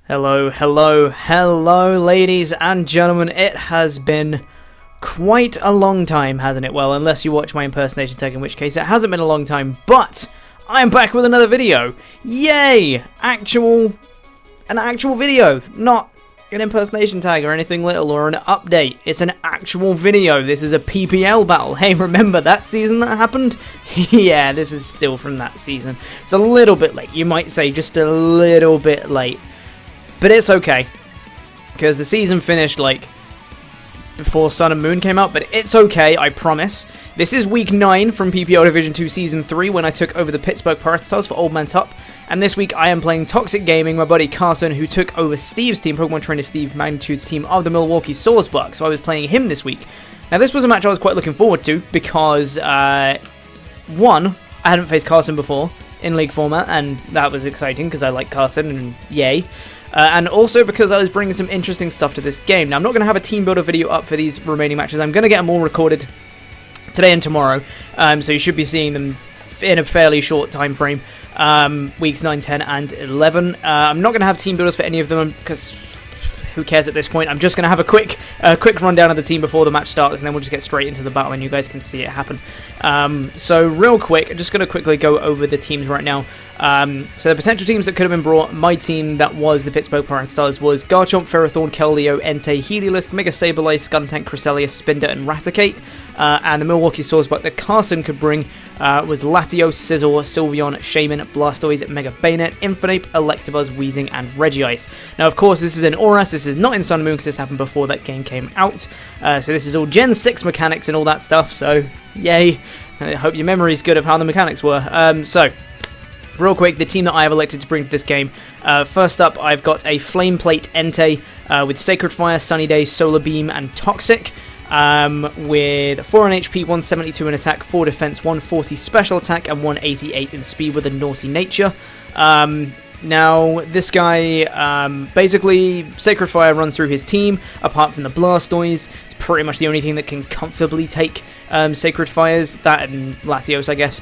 Hello, ladies and gentlemen. It has been quite a long time, hasn't it? Well, unless you watch my impersonation tag, in which case it hasn't been a long time, but I'm back with another video. Yay! An actual video, not an impersonation tag or anything little or an update. It's an actual video. This is a PPL battle. Hey, remember that season that happened? Yeah, this is still from that season. It's a little bit late. You might say just a little bit late. But it's okay, because the season finished, like, before Sun and Moon came out, but it's okay, I promise. This is week 9 from PPLD2 Season 3, when I took over the Pittsburgh Pirattatas for Old Man Top, and this week I am playing Toxic Gaming, my buddy Carson, who took over Steve's team, Pokemon Trainer Steve Magnitude's team of the Milwaukee Sawsbucks, so I was playing him this week. Now, this was a match I was quite looking forward to, because, one, I hadn't faced Carson before in League format, and that was exciting, because I like Carson, and yay. And also because I was bringing some interesting stuff to this game. Now, I'm not going to have a team builder video up for these remaining matches. I'm going to get them all recorded today and tomorrow. So you should be seeing them in a fairly short time frame. Weeks 9, 10, and 11. I'm not going to have team builders for any of them because who cares at this point. I'm just going to have a quick rundown of the team before the match starts, and then we'll just get straight into the battle and you guys can see it happen. So real quick, I'm just going to quickly go over the teams right now. So the potential teams that could have been brought, my team that was the Pittsburgh Pirattatas was Garchomp, Ferrothorn, Keldeo, Entei, Heliolisk, Mega Sableye, Skuntank, Cresselia, Spinder, and Raticate. And the Milwaukee Sawsbuck that Carson could bring was Latios, Scizor, Sylveon, Shaman, Blastoise, Mega Bayonet, Infernape, Electabuzz, Weezing, and Regice. Now, of course, this is in Auras. This is not in Sun and Moon because this happened before that game came out. So this is all Gen 6 mechanics and all that stuff. So, yay. I hope your memory's good of how the mechanics were. So, real quick, the team that I have elected to bring to this game. First up, I've got a Flame Plate Entei with Sacred Fire, Sunny Day, Solar Beam, and Toxic. With 4 on HP, 172 in attack, 4 defense, 140 special attack, and 188 in speed with a Naughty Nature. Now, this guy, basically, Sacred Fire runs through his team, apart from the Blastoise. It's pretty much the only thing that can comfortably take Sacred Fires, that and Latios, I guess.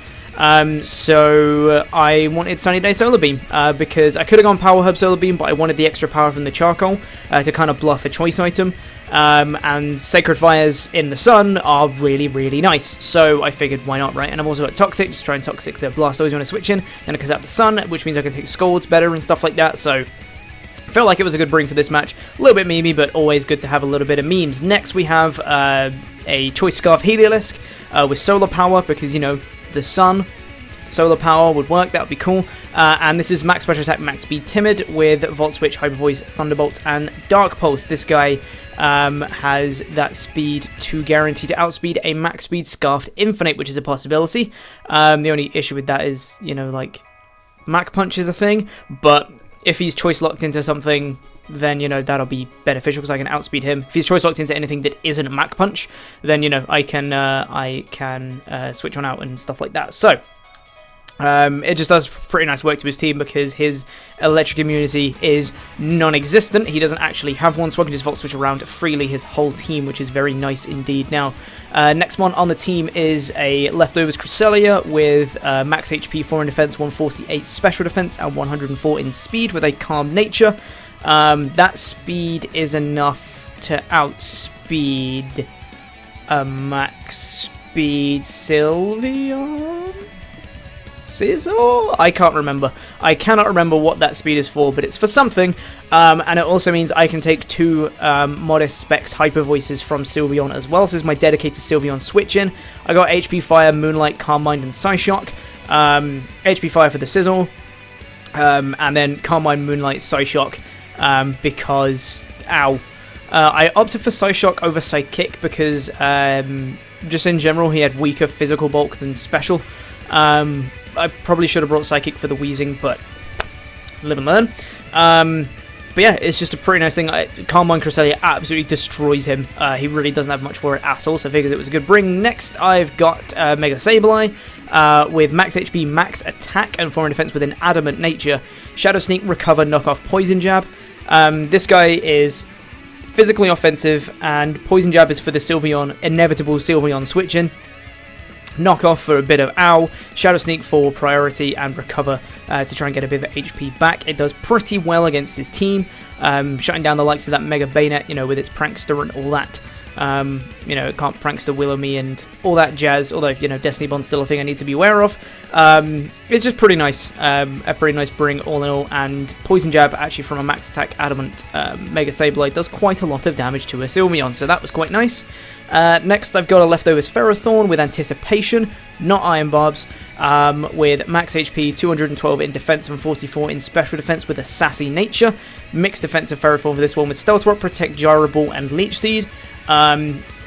So I wanted Sunny Day Solar Beam, because I could have gone Power Herb Solar Beam, but I wanted the extra power from the Charcoal to kind of bluff a choice item. And Sacred Fires in the Sun are really, really nice. So I figured, why not, right? And I've also got Toxic, just try and Toxic the Blastoise when I switch in. Then it comes out the Sun, which means I can take Scalds better and stuff like that. So I felt like it was a good bring for this match. A little bit memey, but always good to have a little bit of memes. Next, we have a Choice Scarf Heliolisk with Solar Power, because, you know, the Sun, Solar Power would work, that would be cool. And this is Max Special Attack, Max Speed Timid with Volt Switch, Hyper Voice, Thunderbolt, and Dark Pulse. This guy has that speed to guarantee to outspeed a Max Speed Scarfed Infinite, which is a possibility. The only issue with that is, you know, like, Mach Punch is a thing, but if he's choice locked into something, then, you know, that'll be beneficial because I can outspeed him. If he's choice locked into anything that isn't Mach Punch, then, you know, I can switch on out and stuff like that. So it just does pretty nice work to his team because his electric immunity is non-existent. He doesn't actually have one, so I can just Volt Switch around freely his whole team, which is very nice indeed. Now, next one on the team is a Leftovers Cresselia with max HP, 4 in defense, 148 special defense, and 104 in speed with a Calm Nature. That speed is enough to outspeed a max speed Sylveon? Scizor? I can't remember. I cannot remember what that speed is for, but it's for something. And it also means I can take 2 modest specs Hyper Voices from Sylveon as well. So this is my dedicated Sylveon switch in. I got HP Fire, Moonlight, Calm Mind, and Psyshock. HP Fire for the Scizor. And then Calm Mind, Moonlight, Psyshock. Because, I opted for Psyshock over Psychic because just in general he had weaker physical bulk than special. I probably should have brought Psychic for the Weezing, but live and learn. But yeah, it's just a pretty nice thing. Calm Mind Cresselia absolutely destroys him. He really doesn't have much for it at all, so I figured it was a good bring. Next, I've got Mega Sableye with max HP, max attack, and 4 in defense with an Adamant Nature. Shadow Sneak, Recover, Knock Off, Poison Jab. This guy is physically offensive, and Poison Jab is for the Sylveon, inevitable Sylveon switch-in. Knock off for a bit of ow, Shadow Sneak for priority, and recover to try and get a bit of HP back. It does pretty well against this team, shutting down the likes of that Mega Bayonet, you know, with its Prankster and all that. You know, it can't Prankster Willow me and all that jazz, although, you know, Destiny Bond's still a thing I need to be aware of. It's just pretty nice, a pretty nice bring all in all, and Poison Jab, actually from a max attack Adamant Mega Sableye, does quite a lot of damage to a Sylveon, so that was quite nice. Next, I've got a Leftovers Ferrothorn with Anticipation, not Iron Barbs, with max HP, 212 in defense and 44 in special defense with a sassy nature. Mixed defensive Ferrothorn for this one with Stealth Rock, Protect, Gyro Ball, and Leech Seed.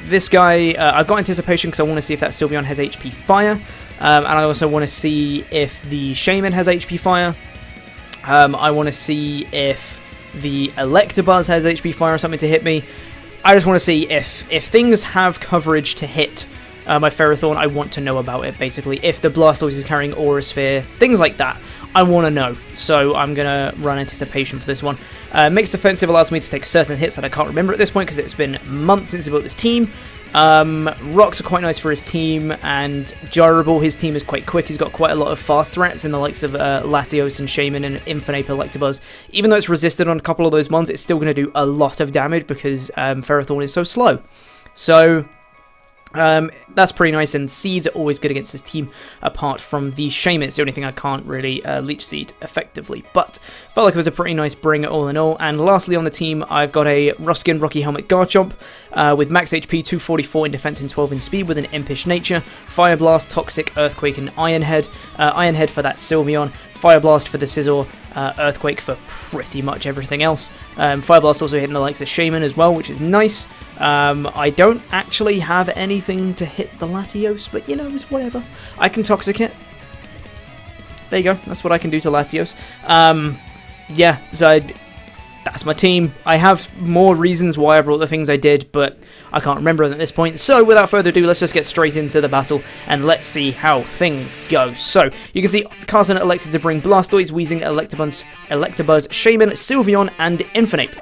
This guy, I've got Anticipation because I want to see if that Sylveon has HP Fire, and I also want to see if the Shaman has HP Fire. I want to see if the Electabuzz has HP Fire or something to hit me. I just want to see if things have coverage to hit my Ferrothorn. I want to know about it, basically. If the Blastoise is carrying Aura Sphere, things like that, I want to know. So I'm going to run Anticipation for this one. Mixed Defensive allows me to take certain hits that I can't remember at this point because it's been months since I built this team. Rocks are quite nice for his team, and Gyro Ball, his team is quite quick. He's got quite a lot of fast threats in the likes of Latios and Shaman and Infinite Electabuzz. Even though it's resisted on a couple of those ones, it's still going to do a lot of damage because Ferrothorn is so slow. So that's pretty nice, and Seeds are always good against this team, apart from the Shaman. It's the only thing I can't really Leech Seed effectively, but felt like it was a pretty nice bring all in all. And lastly on the team, I've got a Ruskin Rocky Helmet Garchomp with max HP, 244 in defense and 12 in speed with an Impish nature, Fire Blast, Toxic, Earthquake, and Iron Head. Iron Head for that Sylveon, Fire Blast for the Scizor, Earthquake for pretty much everything else. Fire Blast also hitting the likes of Shaman as well, which is nice. I don't actually have anything to hit the Latios, but you know, it's whatever. I can Toxic it. There you go, that's what I can do to Latios. Yeah, so that's my team. I have more reasons why I brought the things I did, but I can't remember them at this point. So without further ado, let's just get straight into the battle and let's see how things go. So you can see Carson elected to bring Blastoise, Weezing, Electabuzz, Shaman, Sylveon, and Infinite.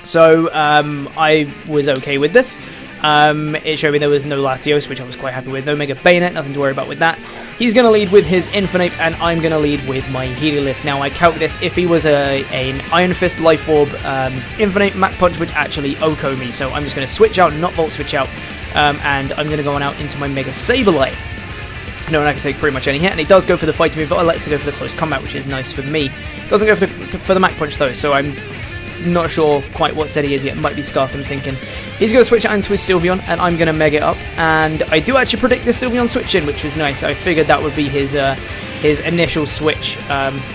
So I was okay with this. It showed me there was no Latios, which I was quite happy with. No Mega Bayonet, nothing to worry about with that. He's going to lead with his Infinite, and I'm going to lead with my Heliolisk. Now, I calc this, if he was an Iron Fist Life Orb Infinite, Mach Punch would actually OHKO me. So I'm just going to switch out, not Volt Switch out, and I'm going to go on out into my Mega Sableye. Knowing I can take pretty much any hit, and he does go for the fighting move, but elects to go for the close combat, which is nice for me. Doesn't go for the Mach Punch, though, so I'm not sure quite what set he is yet. Might be Scarfed, I'm thinking. He's going to switch out into his Sylveon, and I'm going to Mega it up. And I do actually predict this Sylveon switch in, which was nice. I figured that would be his initial switch,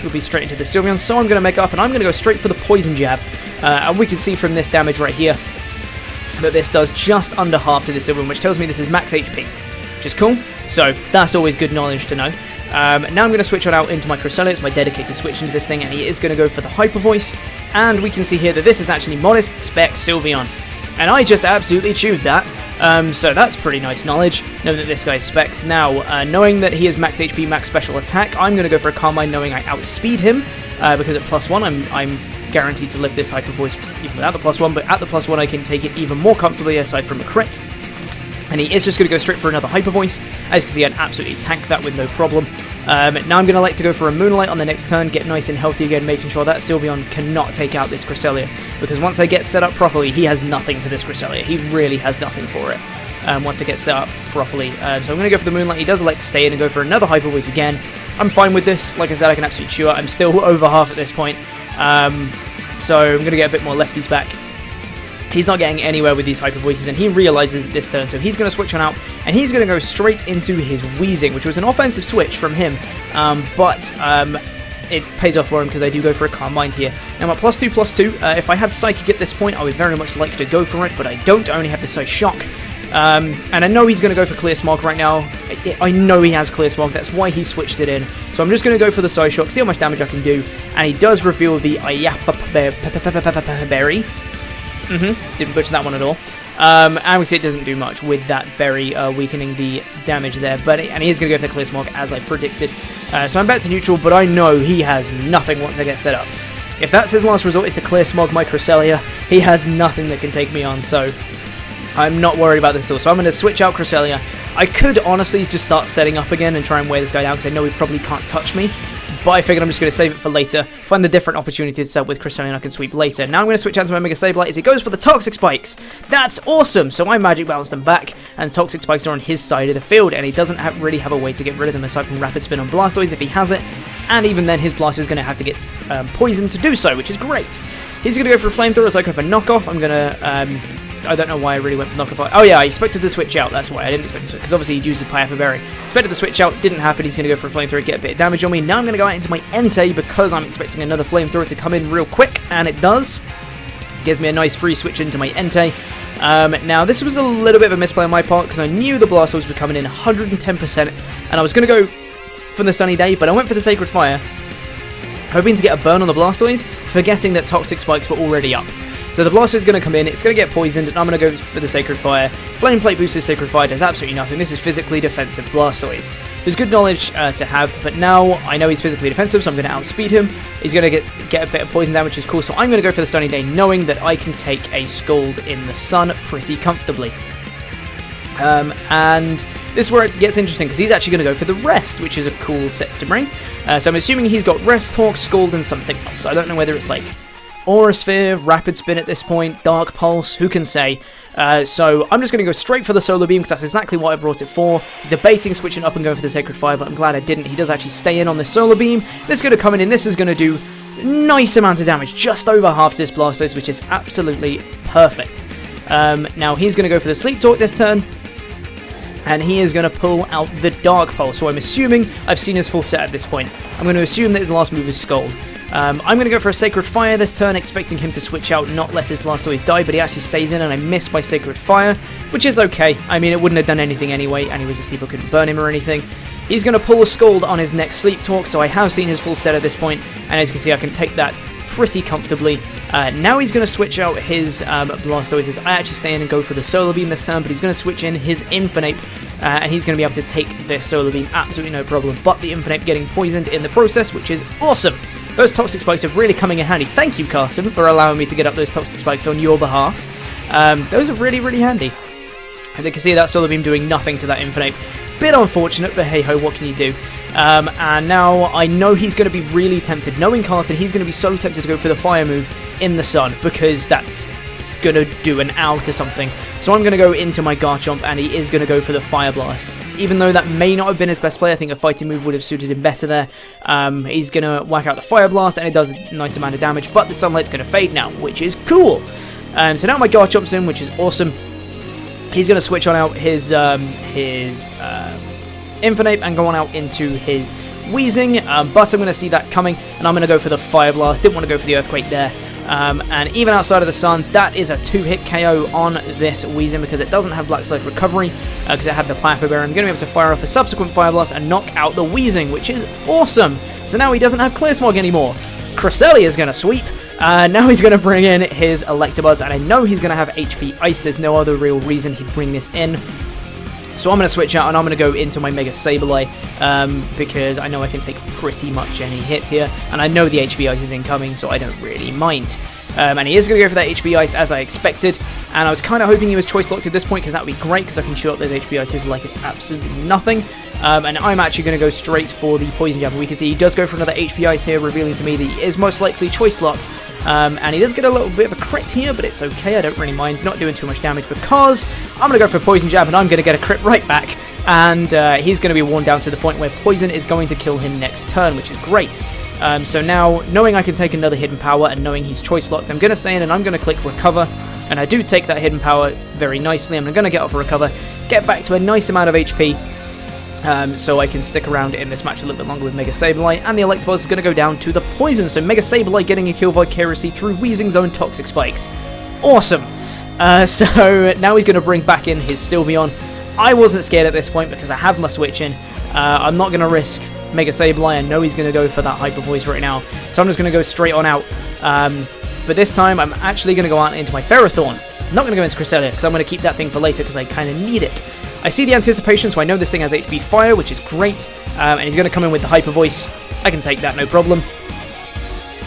would be straight into the Sylveon. So I'm going to Mega up, and I'm going to go straight for the Poison Jab. And we can see from this damage right here that this does just under half to the Sylveon, which tells me this is max HP, which is cool. So that's always good knowledge to know. Now I'm going to switch on out into my Cresselia. It's my dedicated switch into this thing, and he is going to go for the Hyper Voice. And we can see here that this is actually Modest Spec Sylveon. And I just absolutely chewed that. So that's pretty nice knowledge, knowing that this guy's specs. Now, knowing that he is max HP, max special attack, I'm going to go for a Carmine, knowing I outspeed him. Because at +1, I'm guaranteed to live this Hyper Voice even without the +1. But at the +1, I can take it even more comfortably, aside from a crit. And he is just going to go straight for another Hyper Voice. As you can see, I can absolutely tank that with no problem. Now I'm going to like to go for a Moonlight on the next turn, get nice and healthy again, making sure that Sylveon cannot take out this Cresselia. Because once I get set up properly, he has nothing for this Cresselia. He really has nothing for it once I get set up properly. So I'm going to go for the Moonlight. He does like to stay in and go for another Hyper Voice again. I'm fine with this. Like I said, I can absolutely chew it. I'm still over half at this point. So I'm going to get a bit more lefties back. He's not getting anywhere with these Hyper Voices, and he realizes it this turn, so he's going to switch on out, and he's going to go straight into his Weezing, which was an offensive switch from him, but it pays off for him because I do go for a Calm Mind here. Now, my +2/+2, if I had Psychic at this point, I would very much like to go for it, but I don't. I only have the Psy Shock. And I know he's going to go for Clear Smog right now. I know he has Clear Smog, that's why he switched it in. So I'm just going to go for the Psy Shock, see how much damage I can do, and he does reveal the Ayapa Berry. Didn't butcher that one at all. And we see it doesn't do much with that berry weakening the damage there. And he is going to go for the Clear Smog as I predicted. So I'm back to neutral, but I know he has nothing once I get set up. If that's his last resort is to Clear Smog my Cresselia, he has nothing that can take me on. So I'm not worried about this at all. So I'm going to switch out Cresselia. I could honestly just start setting up again and try and wear this guy down because I know he probably can't touch me. But I figured I'm just going to save it for later, find the different opportunities to set up with Cresselia and I can sweep later. Now I'm going to switch out to my Mega Sableye as he goes for the Toxic Spikes. That's awesome! So I Magic Bounce them back, and Toxic Spikes are on his side of the field, and he doesn't really have a way to get rid of them aside from Rapid Spin on Blastoise if he has it. And even then, his Blastoise is going to have to get poisoned to do so, which is great. He's going to go for a Flamethrower, so I go for Knockoff. I'm going to... I don't know why I really went for Knockoff. Oh yeah, I expected the switch out, that's why I didn't expect it, because obviously he'd used the Piappa Berry. Expected the switch out, didn't happen, he's going to go for a Flamethrower, get a bit of damage on me. Now I'm going to go out into my Entei because I'm expecting another Flamethrower to come in real quick, and it does. Gives me a nice free switch into my Entei. Now this was a little bit of a misplay on my part, because I knew the Blastoise was coming in 110%, and I was going to go for the Sunny Day, but I went for the Sacred Fire, hoping to get a burn on the Blastoise, forgetting that Toxic Spikes were already up. So the Blastoise is going to come in, it's going to get poisoned, and I'm going to go for the Sacred Fire. Flame Plate boosted Sacred Fire does absolutely nothing. This is physically defensive Blastoise. There's good knowledge to have, but now I know he's physically defensive, so I'm going to outspeed him. He's going to get a bit of poison damage, which is cool, so I'm going to go for the Sunny Day, knowing that I can take a Scald in the sun pretty comfortably. And this is where it gets interesting, because he's actually going to go for the Rest, which is a cool set to bring. So I'm assuming he's got Rest, Talk, Scald, and something else. So I don't know whether it's like Aura Sphere, Rapid Spin at this point, Dark Pulse, who can say. So I'm just going to go straight for the Solar Beam, because that's exactly what I brought it for. Debating switching up and going for the Sacred Fire, but I'm glad I didn't. He does actually stay in on the Solar Beam. This is going to come in, and this is going to do nice amount of damage, just over half this Blastoise, which is absolutely perfect. Now he's going to go for the Sleep Talk this turn, and he is going to pull out the Dark Pulse. So I'm assuming I've seen his full set at this point. I'm going to assume that his last move is Scald. I'm going to go for a Sacred Fire this turn, expecting him to switch out, not let his Blastoise die, but he actually stays in, and I miss by Sacred Fire, which is okay. I mean, it wouldn't have done anything anyway, and he was asleep, I couldn't burn him or anything. He's going to pull a Scald on his next Sleep Talk, so I have seen his full set at this point, and as you can see, I can take that pretty comfortably. Now he's going to switch out his Blastoises. I actually stay in and go for the Solar Beam this turn, but he's going to switch in his Infernape, and he's going to be able to take this Solar Beam, absolutely no problem, but the Infernape getting poisoned in the process, which is awesome. Those Toxic Spikes are really coming in handy. Thank you, Carson, for allowing me to get up those Toxic Spikes on your behalf. Those are really, really handy. And you can see that Solar Beam doing nothing to that Infernape. Bit unfortunate, but hey ho, what can you do? And now I know he's going to be really tempted. Knowing Carson, he's going to be so tempted to go for the Fire move in the sun, because that's going to do an out or something. So I'm going to go into my Garchomp, and he is going to go for the Fire Blast. Even though that may not have been his best play, I think a fighting move would have suited him better there. He's going to whack out the Fire Blast, and it does a nice amount of damage, but the Sunlight's going to fade now, which is cool. So now my Garchomp's in, which is awesome. He's going to switch on out his Infernape and go on out into his Weezing, but I'm going to see that coming, and I'm going to go for the Fire Blast. Didn't want to go for the Earthquake there. And even outside of the sun, that is a 2-hit KO on this Weezing, because it doesn't have Black Slide Recovery, because it had the Piappa Berry. I'm going to be able to fire off a subsequent Fire Blast and knock out the Weezing, which is awesome. So now he doesn't have Clear Smog anymore. Cresselia is going to sweep. Now he's going to bring in his Electabuzz, and I know he's going to have HP Ice. There's no other real reason he'd bring this in. So I'm going to switch out, and I'm going to go into my Mega Sableye, because I know I can take pretty much any hit here, and I know the HP Ice is incoming, so I don't really mind. And he is going to go for that HP Ice, as I expected, and I was kind of hoping he was Choice Locked at this point, because that would be great, because I can shoot up those HP Ices like it's absolutely nothing. And I'm actually going to go straight for the Poison Jab. We can see he does go for another HP Ice here, revealing to me that he is most likely Choice Locked. And he does get a little bit of a crit here, but it's okay, I don't really mind, not doing too much damage, because I'm going to go for a Poison Jab, and I'm going to get a crit right back, and he's going to be worn down to the point where Poison is going to kill him next turn, which is great. So now, knowing I can take another Hidden Power, and knowing he's Choice Locked, I'm going to stay in, and I'm going to click Recover, and I do take that Hidden Power very nicely. I'm going to get off a Recover, get back to a nice amount of HP, so I can stick around in this match a little bit longer with Mega Sableye, and the Electabuzz is going to go down to the Poison, so Mega Sableye getting a kill vicariously through Weezing's own Toxic Spikes. Awesome! So now he's going to bring back in his Sylveon. I wasn't scared at this point, because I have my switch in. I'm not going to risk Mega Sableye. I know he's going to go for that Hyper Voice right now, so I'm just going to go straight on out. But this time, I'm actually going to go out into my Ferrothorn. I'm not going to go into Cresselia, because I'm going to keep that thing for later, because I kind of need it. I see the Anticipation, so I know this thing has HP Fire, which is great, and he's going to come in with the Hyper Voice. I can take that, no problem.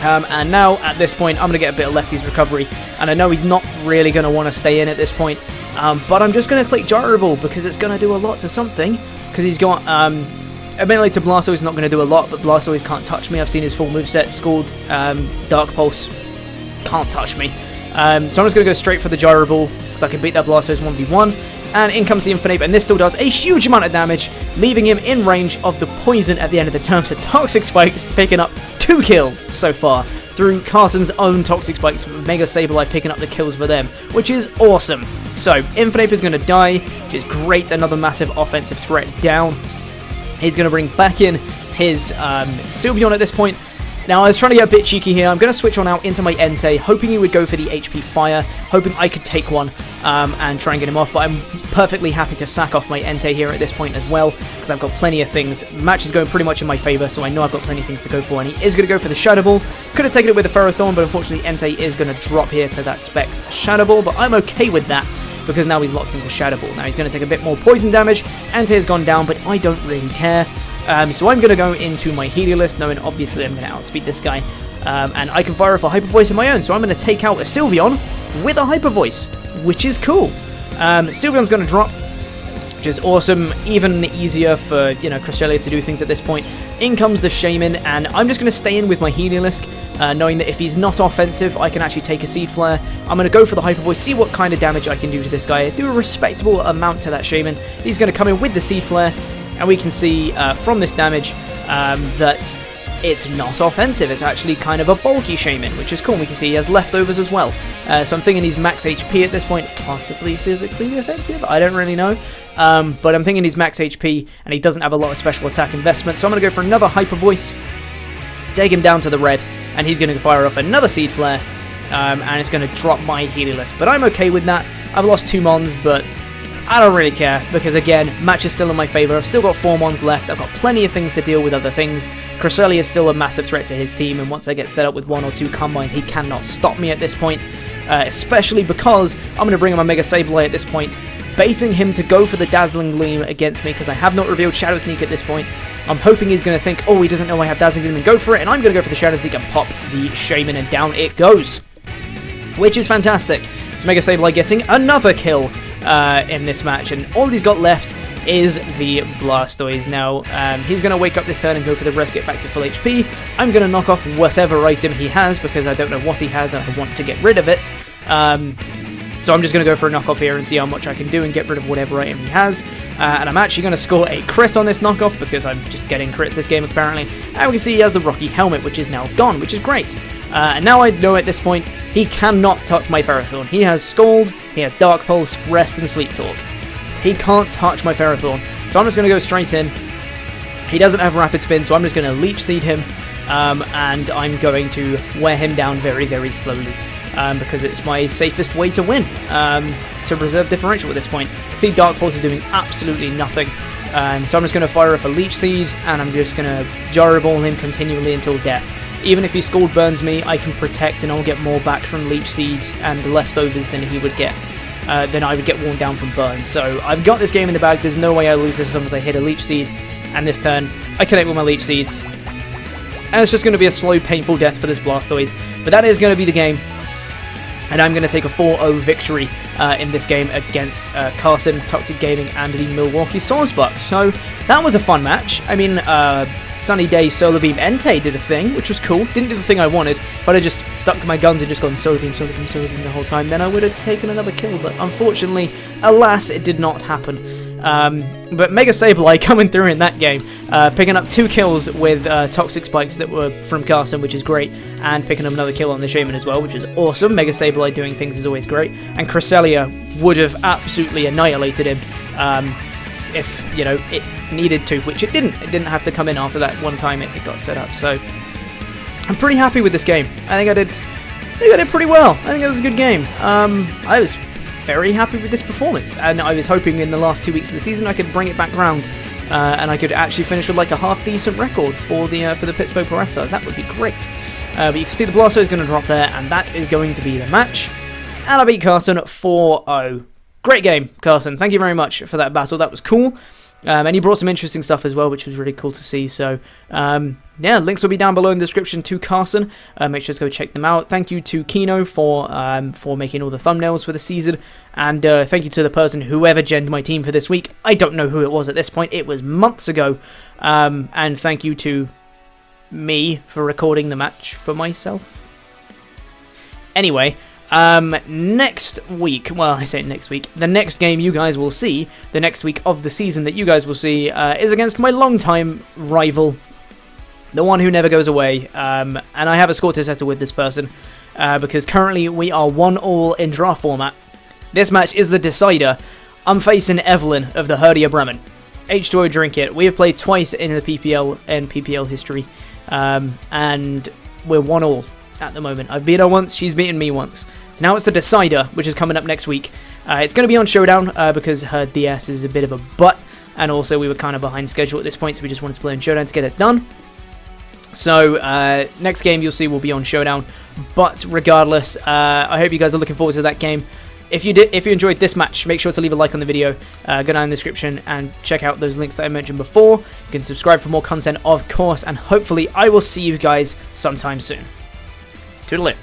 And now, at this point, I'm going to get a bit of Lefty's recovery. And I know he's not really going to want to stay in at this point. But I'm just going to click Gyro Ball because it's going to do a lot to something. Because he's got... admittedly, to Blastoise, not going to do a lot. But Blastoise can't touch me. I've seen his full moveset. Scald, Dark Pulse. Can't touch me. So I'm just going to go straight for the Gyro Ball. Because I can beat that Blastoise 1v1. And in comes the Infinite, and this still does a huge amount of damage, leaving him in range of the poison at the end of the turn. So Toxic Spikes picking up 2 kills so far through Carson's own Toxic Spikes, with Mega Sableye picking up the kills for them, which is awesome. So Infinite is going to die, which is great. Another massive offensive threat down. He's going to bring back in his Sylveon at this point. Now, I was trying to get a bit cheeky here. I'm going to switch on out into my Entei, hoping he would go for the HP Fire, hoping I could take one and try and get him off, but I'm perfectly happy to sack off my Entei here at this point as well, because I've got plenty of things. Match is going pretty much in my favour, so I know I've got plenty of things to go for, and he is going to go for the Shadow Ball. Could have taken it with the Ferrothorn, but unfortunately Entei is going to drop here to that Specs Shadow Ball, but I'm okay with that, because now he's locked into Shadow Ball. Now he's going to take a bit more poison damage. Entei has gone down, but I don't really care. So I'm going to go into my Heliolisk, knowing obviously I'm going to outspeed this guy. And I can fire off a Hyper Voice of my own, so I'm going to take out a Sylveon with a Hyper Voice, which is cool. Sylveon's going to drop, which is awesome. Even easier for, you know, Cresselia to do things at this point. In comes the Shaman, and I'm just going to stay in with my Heliolisk, knowing that if he's not offensive, I can actually take a Seed Flare. I'm going to go for the Hyper Voice, see what kind of damage I can do to this guy. Do a respectable amount to that Shaman. He's going to come in with the Seed Flare. And we can see from this damage that it's not offensive. It's actually kind of a bulky Shaman, which is cool. We can see he has leftovers as well. So I'm thinking he's max HP at this point, possibly physically offensive. I don't really know. But I'm thinking he's max HP, and he doesn't have a lot of special attack investment. So I'm going to go for another Hyper Voice, take him down to the red, and he's going to fire off another Seed Flare, and it's going to drop my Heliolisk. But I'm okay with that. I've lost 2 Mons, but I don't really care, because again, match is still in my favour. I've still got 4 Mons left. I've got plenty of things to deal with other things. Cresselia is still a massive threat to his team, and once I get set up with 1 or 2 Combines, he cannot stop me at this point. Especially because I'm going to bring in my Mega Sableye at this point, baiting him to go for the Dazzling Gleam against me, because I have not revealed Shadow Sneak at this point. I'm hoping he's going to think, oh, he doesn't know I have Dazzling Gleam, and go for it, and I'm going to go for the Shadow Sneak and pop the Shaman, and down it goes. Which is fantastic. So Mega Sableye getting another kill in this match, and all he's got left is the Blastoise. Now, he's going to wake up this turn and go for the rest, get back to full HP. I'm going to knock off whatever item he has, because I don't know what he has and I want to get rid of it. So I'm just going to go for a knockoff here and see how much I can do and get rid of whatever item he has. And I'm actually going to score a crit on this knockoff, because I'm just getting crits this game apparently. And we can see he has the Rocky Helmet, which is now gone, which is great. And now I know at this point he cannot touch my Ferrothorn. He has Scald, he has Dark Pulse, Rest, and Sleep Talk. He can't touch my Ferrothorn. So I'm just going to go straight in. He doesn't have Rapid Spin, so I'm just going to Leech Seed him. And I'm going to wear him down very, very slowly. Because it's my safest way to win, to reserve differential at this point. See, Dark Pulse is doing absolutely nothing, so I'm just going to fire off a Leech Seed, and I'm just going to Gyro Ball him continually until death. Even if he Scald Burns me, I can protect, and I'll get more back from Leech Seed and leftovers than he would get, than I would get worn down from Burn. So I've got this game in the bag. There's no way I lose this as long as I hit a Leech Seed, and this turn I connect with my Leech Seeds, and it's just going to be a slow, painful death for this Blastoise, but that is going to be the game. And I'm going to take a 4-0 victory in this game against Carson, Toxic Gaming, and the Milwaukee Sawsbucks. So that was a fun match. I mean, Sunny Day Solar Beam Entei did a thing, which was cool. Didn't do the thing I wanted. If I'd have just stuck to my guns and just gone Solar Beam, Solar Beam, Solar Beam the whole time, then I would have taken another kill. But unfortunately, alas, it did not happen. But Mega Sableye coming through in that game, picking up 2 kills with Toxic Spikes that were from Carson, which is great, and picking up another kill on the Shaman as well, which is awesome. Mega Sableye doing things is always great, and Cresselia would have absolutely annihilated him if, you know, it needed to, which it didn't. It didn't have to come in after that one time it got set up, so I'm pretty happy with this game. I think I did pretty well. I think it was a good game. I was very happy with this performance, and I was hoping in the last 2 weeks of the season I could bring it back round, and I could actually finish with like a half decent record for the Pittsburgh Pirattatas. That would be great. But you can see the Blastoise is going to drop there, and that is going to be the match. And I beat Carson 4-0. Great game, Carson. Thank you very much for that battle. That was cool. And he brought some interesting stuff as well, which was really cool to see. So, yeah, links will be down below in the description to Carson. Make sure to go check them out. Thank you to Kino for making all the thumbnails for the season. And thank you to the person, whoever genned my team for this week. I don't know who it was at this point. It was months ago. And thank you to me for recording the match for myself. Anyway, next week, well, I say next week, the next game you guys will see, the next week of the season that you guys will see, is against my longtime rival, the one who never goes away, and I have a score to settle with this person, because currently we are 1-1 in draft format. This match is the decider. I'm facing Evelyn of the Herdia Bremen. H2O drink it. We have played twice in the PPL and PPL history, and we're 1-1 at the moment. I've beaten her once, she's beaten me once. So now it's the decider, which is coming up next week. It's going to be on Showdown, because her DS is a bit of a butt, and also we were kind of behind schedule at this point, so we just wanted to play on Showdown to get it done. So, next game you'll see will be on Showdown, but regardless, I hope you guys are looking forward to that game. If you enjoyed this match, make sure to leave a like on the video, go down in the description and check out those links that I mentioned before. You can subscribe for more content, of course, and hopefully I will see you guys sometime soon. Toodaloo.